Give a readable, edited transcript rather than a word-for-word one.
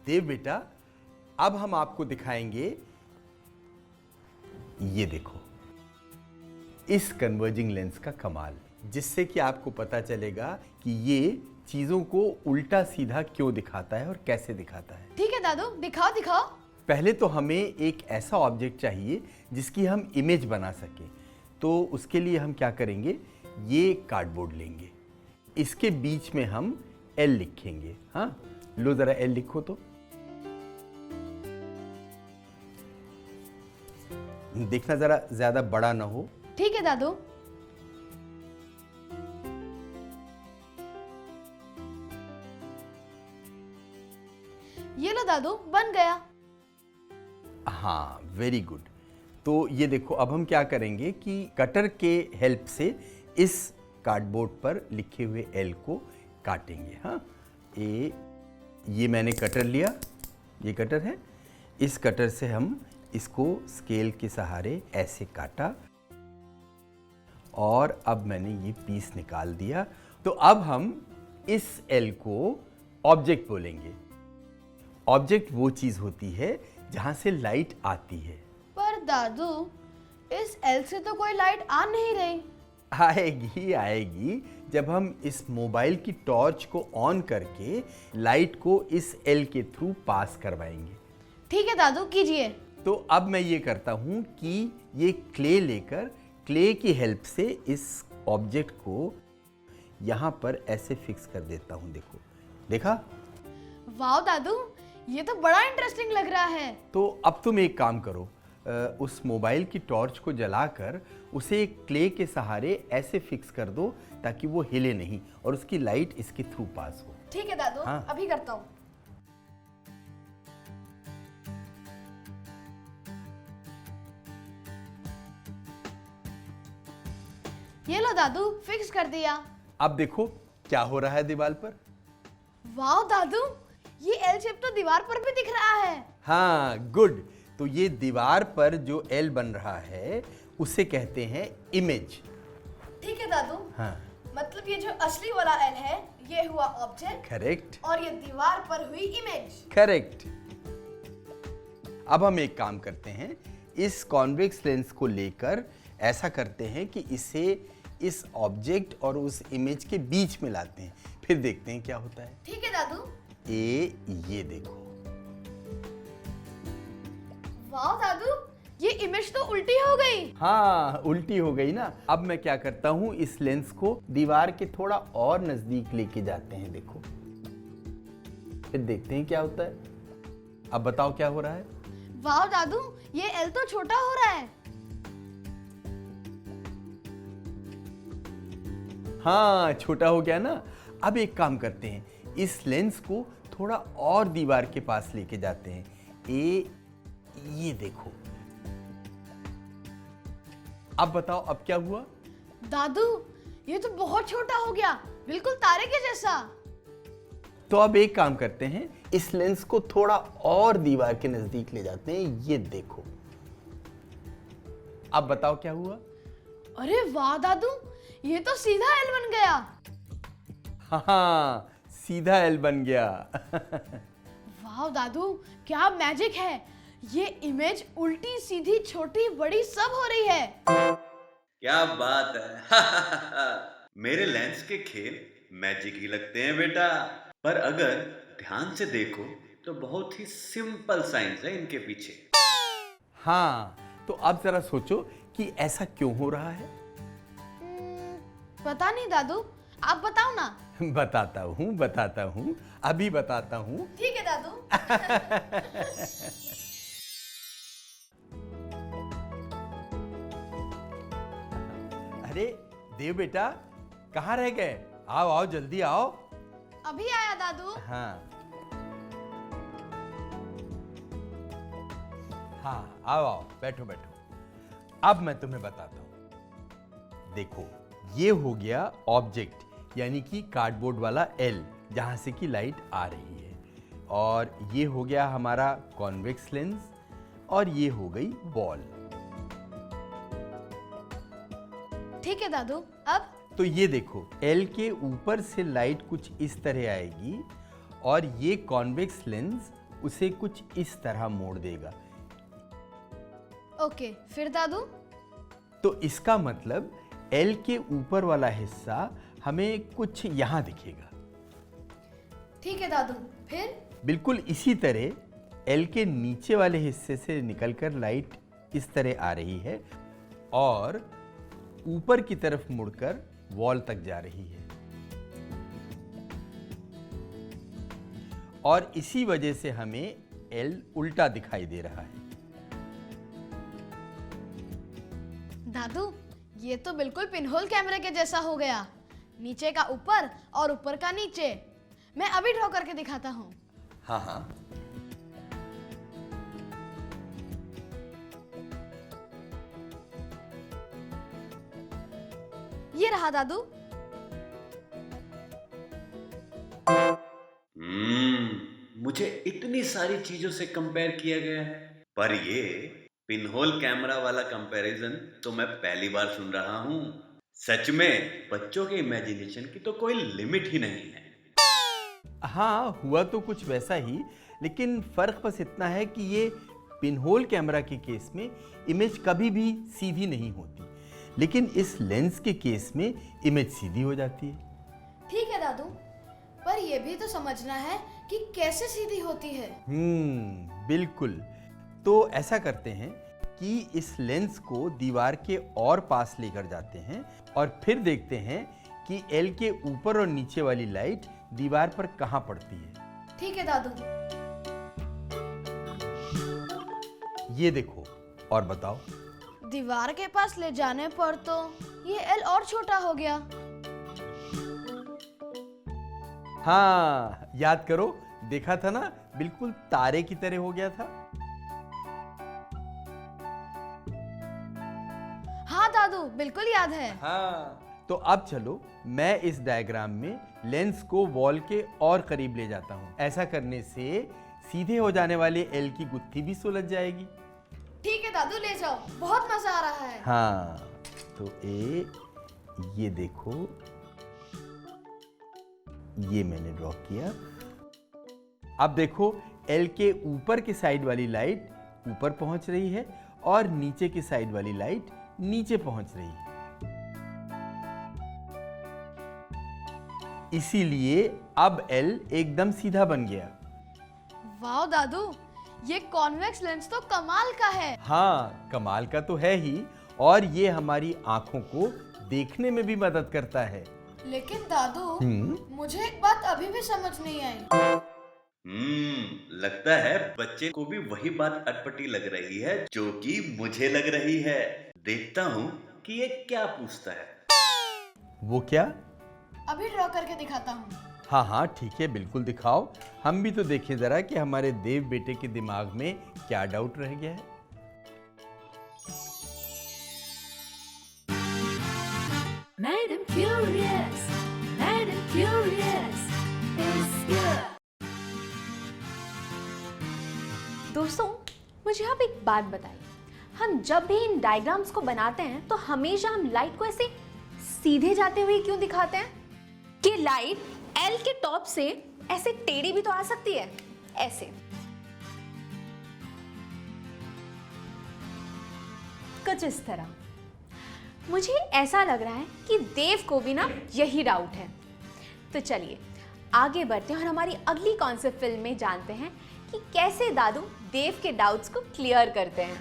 देव बेटा, अब हम आपको दिखाएंगे, ये देखो, इस कन्वर्जिंग लेंस का कमाल, जिससे कि आपको पता चलेगा कि ये चीजों को उल्टा सीधा क्यों दिखाता है और कैसे दिखाता है। ठीक है दादू, दिखाओ दिखाओ। पहले तो हमें एक ऐसा ऑब्जेक्ट चाहिए जिसकी हम इमेज बना सकें। तो उसके लिए हम क्या करेंगे, ये कार्डबोर्ड लेंगे, इसके बीच में हम एल लिखेंगे। हाँ, लो जरा एल लिखो तो। देखना जरा ज्यादा बड़ा ना हो। ठीक है दादू। ये लो दादू, बन गया। हाँ, वेरी गुड। तो ये देखो, अब हम क्या करेंगे कि कटर के हेल्प से इस कार्डबोर्ड पर लिखे हुए एल को काटेंगे। हाँ, ये मैंने कटर लिया, ये कटर है, इस कटर से हम इसको स्केल के सहारे ऐसे काटा और अब मैंने ये पीस निकाल दिया। तो अब हम इस एल को ऑब्जेक्ट बोलेंगे। ऑब्जेक्ट वो चीज होती है जहां से लाइट आती है। पर दादू, इस एल से तो कोई लाइट आ नहीं रही। आएगी आएगी, जब हम इस मोबाइल की टॉर्च को ऑन करके लाइट को इस एल के थ्रू पास करवाएंगे। ठीक है दादू, कीजिए। तो अब मैं ये करता हूं कि ये क्ले लेकर क्ले की हेल्प से इस ऑब्जेक्ट को यहां पर ऐसे फिक्स कर देता हूं। देखो, देखा? वाह दादू, ये तो बड़ा इंटरेस्टिंग लग रहा है। तो अब तुम एक काम करो, उस मोबाइल की टॉर्च को जलाकर उसे एक क्ले के सहारे ऐसे फिक्स कर दो ताकि वो हिले नहीं और उसकी लाइट इसके थ्रू पास हो। ठीक है दादू, हाँ। अभी करता हूँ। ये लो दादू, फिक्स कर दिया। अब देखो क्या हो रहा है दीवार पर। वाह दादू, ये एल शेप तो दीवार पर भी दिख रहा है। हाँ, गुड। तो ये दीवार पर जो एल बन रहा है उसे कहते हैं इमेज। ठीक है दादू। हाँ, मतलब ये जो असली वाला एल है, ये हुआ ऑब्जेक्ट, करेक्ट और ये दीवार पर हुई इमेज। करेक्ट। अब हम एक काम करते हैं, इस कॉन्वेक्स लेंस को लेकर ऐसा करते हैं कि इसे इस ऑब्जेक्ट और उस इमेज के बीच में लाते हैं, फिर देखते हैं क्या होता है। ठीक है दादू। ये देखो। वाह दादू, ये इमेज तो उल्टी हो गई। हाँ, उल्टी हो गई ना। अब मैं क्या करता हूँ, इस लेंस को दीवार के थोड़ा और नजदीक लेके जाते हैं। देखो, फिर देखते हैं क्या होता है। अब बताओ क्या हो रहा है। वाह दादू, ये एल तो छोटा हो रहा है। हाँ, छोटा हो गया ना। अब एक काम करते हैं, इस लेंस को थोड़ा और दीवार के पास लेके जाते हैं। ये देखो। अब बताओ अब क्या हुआ। दादू, ये तो बहुत छोटा हो गया, बिल्कुल तारे के जैसा। तो अब एक काम करते हैं, इस लेंस को थोड़ा और दीवार के नजदीक ले जाते हैं। ये देखो। अब बताओ क्या हुआ। अरे वाह दादू, ये तो सीधा एल बन गया। हाँ, सीधा एल बन गया। वाह दादू, क्या मैजिक है। ये इमेज उल्टी सीधी छोटी बड़ी सब हो रही है। क्या बात है। मेरे लेंस के खेल मैजिक ही लगते हैं बेटा, पर अगर ध्यान से देखो तो बहुत ही सिंपल साइंस है इनके पीछे। हाँ, तो अब जरा सोचो कि ऐसा क्यों हो रहा है। पता नहीं दादू, आप बताओ ना। बताता हूँ, अभी बताता हूँ। ठीक है दादू। अरे देव बेटा, कहाँ रह गए? आओ आओ, जल्दी आओ। अभी आया दादू। हाँ हाँ, आओ आओ, बैठो बैठो। अब मैं तुम्हें बताता हूं। देखो, ये हो गया ऑब्जेक्ट, यानी कि कार्डबोर्ड वाला एल, जहां से कि लाइट आ रही है, और ये हो गया हमारा कॉन्वेक्स लेंस, और ये हो गई बॉल। ठीक है दादू। अब तो ये देखो, एल के ऊपर से लाइट कुछ इस तरह आएगी और ये कॉन्वेक्स लेंस उसे कुछ इस तरह मोड़ देगा। ओके, फिर दादू? तो इसका मतलब एल के ऊपर वाला हिस्सा हमें कुछ यहाँ दिखेगा। ठीक है दादू, फिर? बिल्कुल इसी तरह एल के नीचे वाले हिस्से से निकलकर लाइट इस तरह आ रही है और ऊपर की तरफ मुड़कर वॉल तक जा रही है। और इसी वजह से हमें एल उल्टा दिखाई दे रहा है। दादू, ये तो बिल्कुल पिनहोल कैमरे के जैसा हो गया। नीचे का ऊपर और ऊपर का नीचे। मैं अभी ड्रॉ करके दिखाता हूँ। हाँ हाँ, ये रहा दादू। मुझे इतनी सारी चीजों से कंपेयर किया गया है, पर ये पिनहोल कैमरा वाला कंपैरिजन तो मैं पहली बार सुन रहा हूँ। सच में बच्चों के इमेजिनेशन की तो कोई लिमिट ही नहीं है। हाँ, हुआ तो कुछ वैसा ही, लेकिन फर्क बस इतना है कि ये पिनहोल कैमरा के केस में इमेज कभी भी सीधी नहीं होती, लेकिन इस लेंस के केस में इमेज सीधी हो जाती है। ठीक है दादू, पर यह भी तो समझना है कि कैसे सीधी होती है। बिल्कुल। तो ऐसा करते हैं कि इस लेंस को दीवार के और पास लेकर जाते हैं और फिर देखते हैं कि एल के ऊपर और नीचे वाली लाइट दीवार पर कहाँ पड़ती है। ठीक है दादू। ये देखो और बताओ। दीवार के पास ले जाने पर तो ये एल और छोटा हो गया। हाँ, याद करो, देखा था ना, बिल्कुल तारे की तरह हो गया था। हाँ दादू, बिल्कुल याद है। हाँ, तो अब चलो मैं इस डायग्राम में लेंस को वॉल के और करीब ले जाता हूँ। ऐसा करने से सीधे हो जाने वाले एल की गुत्थी भी सुलझ जाएगी। ठीक है दादू, ले जाओ, बहुत मजा आ रहा है। हाँ, तो ये देखो, ये मैंने ड्रॉ किया। अब देखो एल के ऊपर की साइड वाली लाइट ऊपर पहुंच रही है और नीचे की साइड वाली लाइट नीचे पहुंच रही है। इसीलिए अब एल एकदम सीधा बन गया। वाह दादू, ये कॉन्वेक्स लेंस तो कमाल का है। हाँ, कमाल का तो है ही, और ये हमारी आंखों को देखने में भी मदद करता है। लेकिन दादू, मुझे एक बात अभी भी समझ नहीं आई। लगता है बच्चे को भी वही बात अटपटी लग रही है जो कि मुझे लग रही है। देखता हूँ कि ये क्या पूछता है। वो क्या? अभी ड्रॉ करके दिखाता हूँ। हाँ हाँ, ठीक है, बिल्कुल दिखाओ। हम भी तो देखें जरा कि हमारे देव बेटे के दिमाग में क्या डाउट रह गया है। Madam Curious is here. दोस्तों, मुझे आप एक बात बताइए, हम जब भी इन डायग्राम्स को बनाते हैं तो हमेशा हम लाइट को ऐसे सीधे जाते हुए क्यों दिखाते हैं? कि लाइट एल के टॉप से ऐसे टेढ़ी भी तो आ सकती है, ऐसे। कुछ इस तरह। मुझे ऐसा लग रहा है कि देव को भी ना यही डाउट है। तो चलिए आगे बढ़ते हैं और हमारी अगली कॉन्सेप्ट फिल्म में जानते हैं कि कैसे दादू देव के डाउट्स को क्लियर करते हैं।